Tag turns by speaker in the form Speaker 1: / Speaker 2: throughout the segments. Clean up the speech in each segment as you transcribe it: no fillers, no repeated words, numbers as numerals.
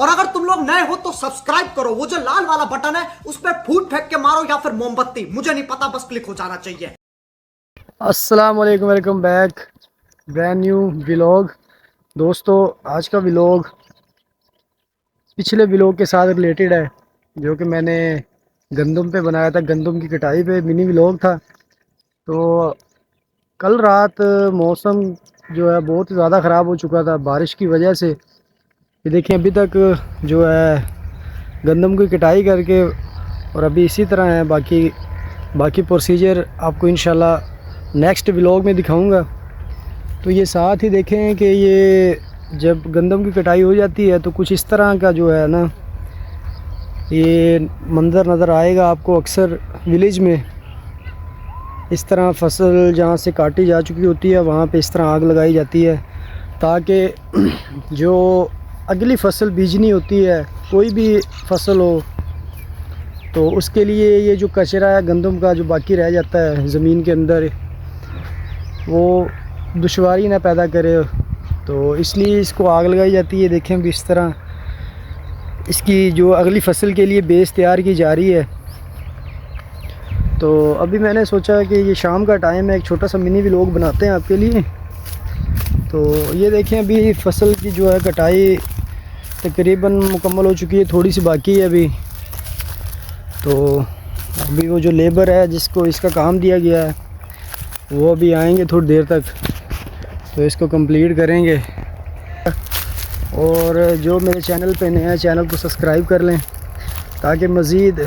Speaker 1: और अगर तुम लोग नए हो तो सब्सक्राइब करो, वो जो लाल वाला बटन है उस पर फूट फेंक के मारो या फिर मोमबत्ती, मुझे नहीं पता, बस क्लिक हो जाना चाहिए।
Speaker 2: अस्सलाम वालेकुम, welcome back brand new vlog. दोस्तों, आज का व्लॉग पिछले व्लॉग के साथ रिलेटेड है, जो कि मैंने गंदम पे बनाया था। गंदम की कटाई पे मिनी व्लॉग था। तो कल रात मौसम जो है बहुत ज़्यादा ख़राब हो चुका था बारिश की वजह से। ये देखिए, अभी तक जो है गंदम की कटाई करके और अभी इसी तरह है। बाकी बाकी प्रोसीजर आपको इंशाल्लाह नेक्स्ट व्लॉग में दिखाऊंगा। तो ये साथ ही देखें कि ये जब गंदम की कटाई हो जाती है तो कुछ इस तरह का जो है ना, ये मंज़र नज़र आएगा आपको अक्सर विलेज में। इस तरह फसल जहाँ से काटी जा चुकी होती है वहाँ पे इस तरह आग लगाई जाती है, ताकि जो अगली फसल बीजनी होती है, कोई भी फसल हो, तो उसके लिए ये जो कचरा है गंदम का जो बाकी रह जाता है ज़मीन के अंदर, वो दुश्वारी ना पैदा करे। तो इसलिए इसको आग लगाई जाती है। देखें भी इस तरह इसकी जो अगली फसल के लिए बेस तैयार की जा रही है। तो अभी मैंने सोचा कि ये शाम का टाइम है, एक छोटा सा मिनी व्लॉग बनाते हैं आपके लिए। तो ये देखें, अभी फसल की जो है कटाई तकरीबन मुकम्मल हो चुकी है, थोड़ी सी बाकी है अभी। तो अभी वो जो लेबर है जिसको इसका काम दिया गया है वो अभी आएंगे थोड़ी देर तक, तो इसको कंप्लीट करेंगे। और जो मेरे चैनल पे नए हैं, चैनल को सब्सक्राइब कर लें ताकि मज़ीद,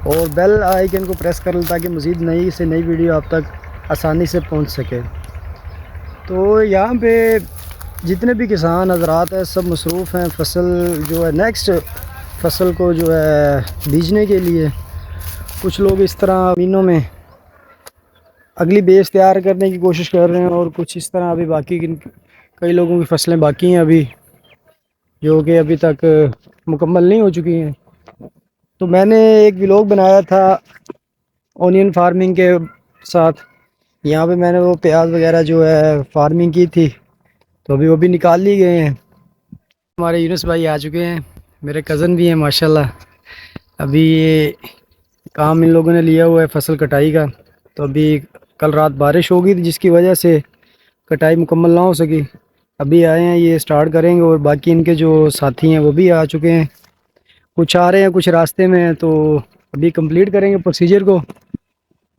Speaker 2: और बेल आइकन को प्रेस कर लें ताकि मज़ीद नई से नई वीडियो आप तक आसानी से पहुंच सके। तो यहाँ पे जितने भी किसान हज़रात हैं सब मसरूफ़ हैं फसल जो है नेक्स्ट फसल को जो है बीजने के लिए। कुछ लोग इस तरह मीनों में अगली बेस तैयार करने की कोशिश कर रहे हैं, और कुछ इस तरह अभी बाकी कई लोगों की फसलें बाकी हैं अभी, जो कि अभी तक मुकम्मल नहीं हो चुकी हैं। तो मैंने एक व्लॉग बनाया था ओनियन फार्मिंग के साथ। यहाँ पे मैंने वो प्याज वगैरह जो है फार्मिंग की थी, तो अभी वो भी निकाल ली गए हैं। हमारे यूनुस भाई आ चुके हैं, मेरे कज़न भी हैं माशाल्लाह। अभी ये काम इन लोगों ने लिया हुआ है फसल कटाई का। तो अभी कल रात बारिश हो गई थी जिसकी वजह से कटाई मुकम्मल ना हो सकी। अभी आए हैं, ये स्टार्ट करेंगे, और बाकी इनके जो साथी हैं वो भी आ चुके हैं। कुछ आ रहे हैं, कुछ रास्ते में हैं। तो अभी कंप्लीट करेंगे प्रोसीजर को।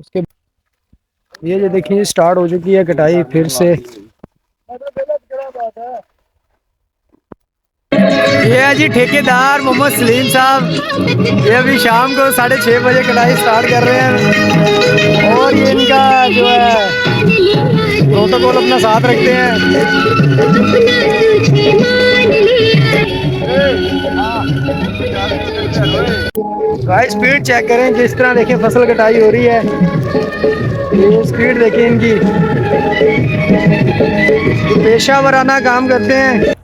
Speaker 2: उसके ये जो देखिए स्टार्ट हो चुकी है कटाई फिर से। ये है जी ठेकेदार मोहम्मद सलीम साहब। ये अभी शाम को 6:30 बजे कटाई स्टार्ट कर रहे हैं, और ये इनका जो है प्रोटोकॉल अपना साथ रखते हैं। गाइस स्पीड चेक करें किस तरह, देखें फसल कटाई हो रही है। ये स्पीड देखें इनकी, पेशा वराना काम करते हैं।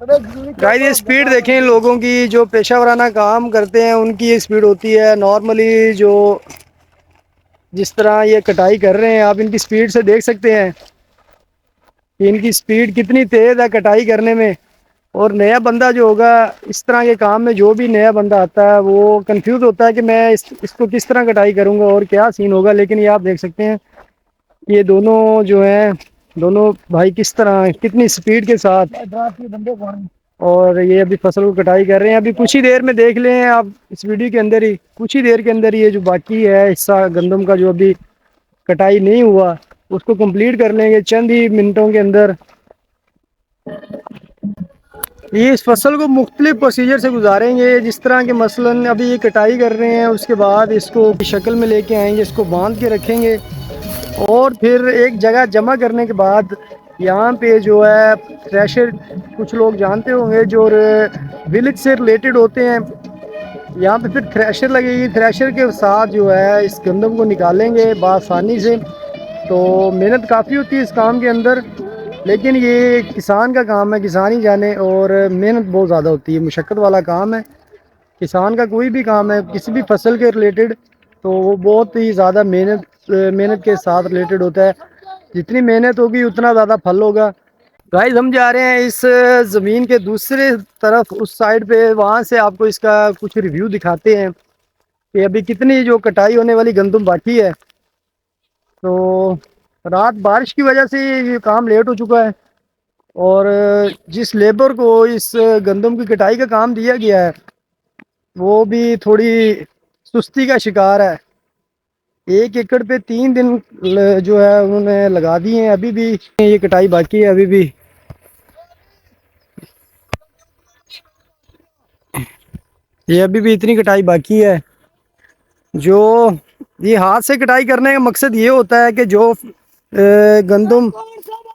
Speaker 2: गाइस ये स्पीड देखें लोगों की, जो पेशा वराना काम करते हैं उनकी ये स्पीड होती है। नॉर्मली जो जिस तरह ये कटाई कर रहे हैं, आप इनकी स्पीड से देख सकते हैं कि इनकी स्पीड कितनी तेज़ है कटाई करने में। और नया बंदा जो होगा इस तरह के काम में, जो भी नया बंदा आता है वो कंफ्यूज होता है कि मैं इसको किस तरह कटाई करूंगा और क्या सीन होगा। लेकिन ये आप देख सकते हैं ये दोनों जो हैं, दोनों भाई किस तरह कितनी स्पीड के साथ, और ये अभी फसल को कटाई कर रहे हैं। अभी कुछ ही देर में देख लें आप इस वीडियो के अंदर ही, कुछ ही देर के अंदर ये जो बाकी है हिस्सा गंदम का जो अभी कटाई नहीं हुआ उसको कंप्लीट कर लेंगे चंद ही मिनटों के अंदर। ये इस फसल को मुख्तलिफ प्रोसीजर से गुजारेंगे, जिस तरह के मसलन अभी ये कटाई कर रहे हैं, उसके बाद इसको शक्ल में लेके आएंगे, इसको बांध के रखेंगे, और फिर एक जगह जमा करने के बाद यहाँ पे जो है थ्रेशर, कुछ लोग जानते होंगे जो विलेज से रिलेटेड होते हैं, यहाँ पे फिर थ्रेशर लगेगी। थ्रेशर के साथ जो है इस गंदम को निकालेंगे बआसानी से। तो मेहनत काफ़ी होती है इस काम के अंदर, लेकिन ये किसान का काम है, किसान ही जाने, और मेहनत बहुत ज़्यादा होती है, मुशक्क़त वाला काम है। किसान का कोई भी काम है किसी भी फसल के रिलेटेड, तो वो बहुत ही ज़्यादा मेहनत के साथ रिलेटेड होता है। जितनी मेहनत होगी उतना ज़्यादा फल होगा। गाइस हम जा रहे हैं इस ज़मीन के दूसरे तरफ, उस साइड पे, वहाँ से आपको इसका कुछ रिव्यू दिखाते हैं कि अभी कितनी जो कटाई होने वाली गंदम बाकी है। तो रात बारिश की वजह से ये काम लेट हो चुका है, और जिस लेबर को इस गंदम की कटाई का काम दिया गया है वो भी थोड़ी सुस्ती का शिकार है। 1 एकड़ पे 3 दिन जो है उन्होंने लगा दिए हैं, अभी भी ये कटाई बाकी है। अभी भी इतनी कटाई बाकी है। जो ये हाथ से कटाई करने का मकसद ये होता है कि जो गंदम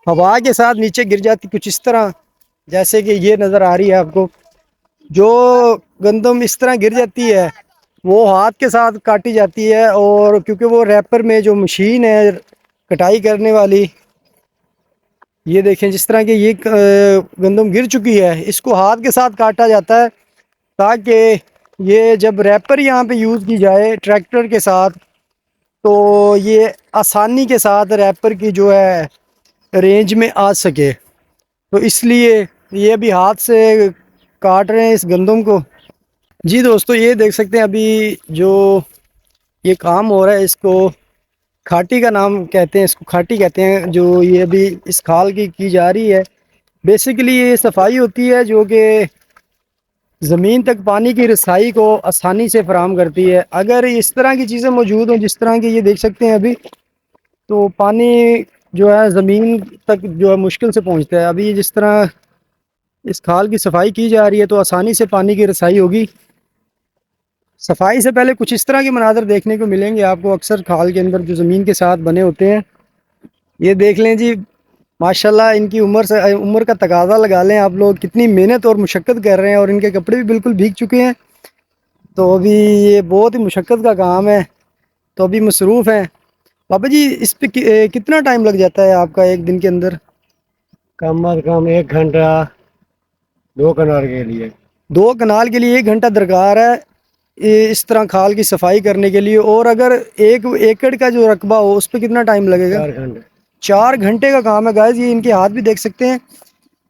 Speaker 2: हवा के साथ नीचे गिर जाती, कुछ इस तरह, जैसे कि ये नज़र आ रही है आपको, जो गंदम इस तरह गिर जाती है वो हाथ के साथ काटी जाती है। और क्योंकि वो रैपर में जो मशीन है कटाई करने वाली, ये देखें जिस तरह की ये गंदम गिर चुकी है, इसको हाथ के साथ काटा जाता है ताकि ये जब रैपर यहाँ पे यूज़ की जाए ट्रैक्टर के साथ, तो ये आसानी के साथ रैपर की जो है रेंज में आ सके। तो इसलिए ये अभी हाथ से काट रहे हैं इस गंदम को। जी दोस्तों, ये देख सकते हैं अभी जो ये काम हो रहा है, इसको खाटी का नाम कहते हैं, इसको खाटी कहते हैं। जो ये अभी इस खाल की जा रही है, बेसिकली ये सफाई होती है जो कि ज़मीन तक पानी की रसाई को आसानी से फराहम करती है। अगर इस तरह की चीज़ें मौजूद हों जिस तरह की ये देख सकते हैं अभी, तो पानी जो है ज़मीन तक जो है मुश्किल से पहुंचता है। अभी जिस तरह इस खाल की सफाई की जा रही है तो आसानी से पानी की रसाई होगी। सफाई से पहले कुछ इस तरह के मनाज़र देखने को मिलेंगे आपको अक्सर खाल के अंदर जो ज़मीन के साथ बने होते हैं। ये देख लें जी, माशाल्लाह इनकी उम्र का तकाजा लगा लें आप लोग, कितनी मेहनत और मुशक्क़त कर रहे हैं, और इनके कपड़े भी बिल्कुल भीग चुके हैं। तो अभी ये बहुत ही मुशक्क़त का काम है, तो अभी मसरूफ़ हैं। बाबा जी, इस पे कितना टाइम लग जाता है आपका एक दिन के अंदर?
Speaker 3: कम अज कम 1 घंटा 2 कनाल के लिए।
Speaker 2: 2 कनाल के लिए 1 घंटा दरकार है इस तरह खाल की सफाई करने के लिए। और अगर 1 एकड़ का जो रकबा हो उस पर कितना टाइम लगेगा?
Speaker 3: 4 घंटे।
Speaker 2: 4 घंटे का काम है गाइस। ये इनके हाथ भी देख सकते हैं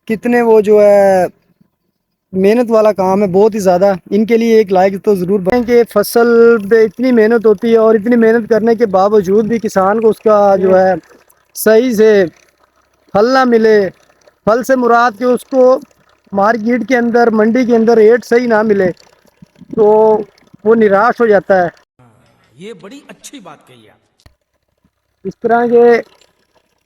Speaker 2: कितने वो जो है मेहनत वाला काम है, बहुत ही ज़्यादा। इनके लिए एक लाइक तो ज़रूर बनें कि फसल पे इतनी मेहनत होती है, और इतनी मेहनत करने के बावजूद भी किसान को उसका जो है सही से फल ना मिले। फल से मुराद कि उसको मार्केट के अंदर, मंडी के अंदर रेट सही ना मिले, तो वो निराश हो जाता है।
Speaker 4: ये बड़ी अच्छी बात कही आप।
Speaker 2: इस तरह के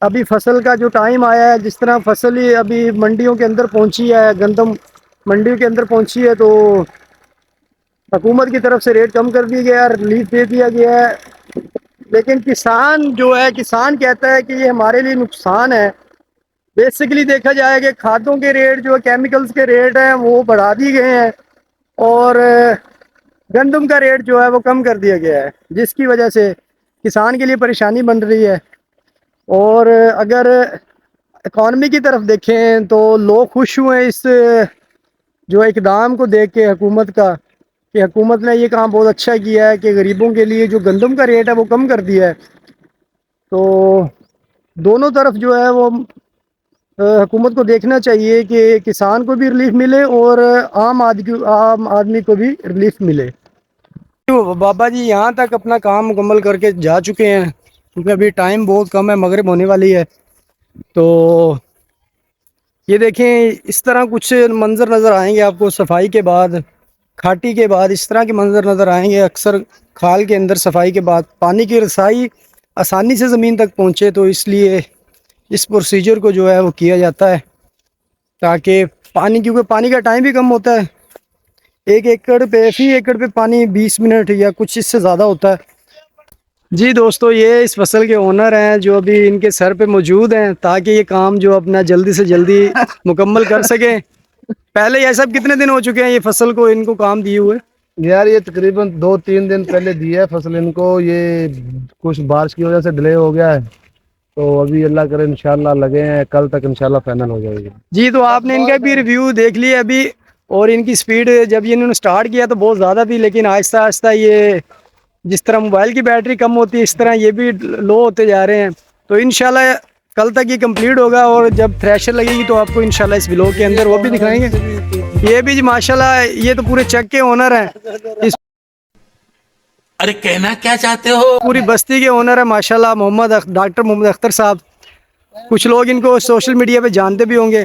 Speaker 2: अभी फसल का जो टाइम आया है, जिस तरह फसल ही अभी मंडियों के अंदर पहुंची है, गंदम मंडियों के अंदर पहुंची है, तो हुकूमत की तरफ से रेट कम कर दिया गया है, रिलीफ दे दिया गया है। लेकिन किसान जो है, किसान कहता है कि ये हमारे लिए नुकसान है। बेसिकली देखा जाए कि खादों के रेट जो केमिकल्स के रेट हैं वो बढ़ा दिए गए हैं, और गंदम का रेट जो है वो कम कर दिया गया है, जिसकी वजह से किसान के लिए परेशानी बन रही है। और अगर इकॉनमी की तरफ देखें तो लोग खुश हुए इस जो इकदाम को देख के हुकूमत का, कि हुकूमत ने ये काम बहुत अच्छा किया है कि गरीबों के लिए जो गंदम का रेट है वो कम कर दिया है। तो दोनों तरफ जो है वो हुकूमत को देखना चाहिए कि किसान को भी रिलीफ मिले और आम आदमी को भी रिलीफ मिले। तो बाबा जी यहाँ तक अपना काम मुकम्मल करके जा चुके हैं, क्योंकि अभी टाइम बहुत कम है, मगरिब होने वाली है। तो ये देखें, इस तरह कुछ मंज़र नज़र आएंगे आपको सफाई के बाद, खाटी के बाद इस तरह के मंज़र नज़र आएंगे अक्सर खाल के अंदर। सफाई के बाद पानी की रसाई आसानी से ज़मीन तक पहुँचे, तो इसलिए इस प्रोसीजर को जो है वो किया जाता है, ताकि पानी, क्योंकि पानी का टाइम भी कम होता है। 1 एकड़ पे, फी एकड़ पे पानी 20 मिनट या कुछ इससे ज़्यादा होता है। जी दोस्तों, ये इस फसल के ओनर हैं जो अभी इनके सर पे मौजूद हैं, ताकि ये काम जो अपना जल्दी से जल्दी मुकम्मल कर सकें। पहले ये सब कितने दिन हो चुके हैं ये फसल को, इनको काम दिए हुए?
Speaker 3: यार ये तकरीबन 2-3 दिन पहले दी है फसल इनको। ये कुछ बारिश की वजह से डिले हो गया है, तो अभी अल्लाह करे इंशाल्लाह लगे हैं, कल तक इंशाल्लाह फाइनल हो जाएगी।
Speaker 2: जी, तो आपने इनका भी रिव्यू देख लिया अभी, और इनकी स्पीड जब ये इन्होंने स्टार्ट किया तो बहुत ज़्यादा थी, लेकिन आहिस्ता आहिस्ता ये, जिस तरह मोबाइल की बैटरी कम होती है इस तरह ये भी लो होते जा रहे हैं। तो इंशाल्लाह कल तक ये कंप्लीट होगा और जब थ्रेशर लगेगी तो आपको इंशाल्लाह इस व्लॉग के अंदर वो भी दिखाएंगे। ये भी जी माशाल्लाह ये तो पूरे चक के ओनर हैं, इस
Speaker 4: अरे कहना क्या चाहते हो?
Speaker 2: पूरी बस्ती के ओनर है माशाल्लाह, डॉक्टर मोहम्मद अख्तर साहब। कुछ लोग इनको सोशल मीडिया पे जानते भी होंगे।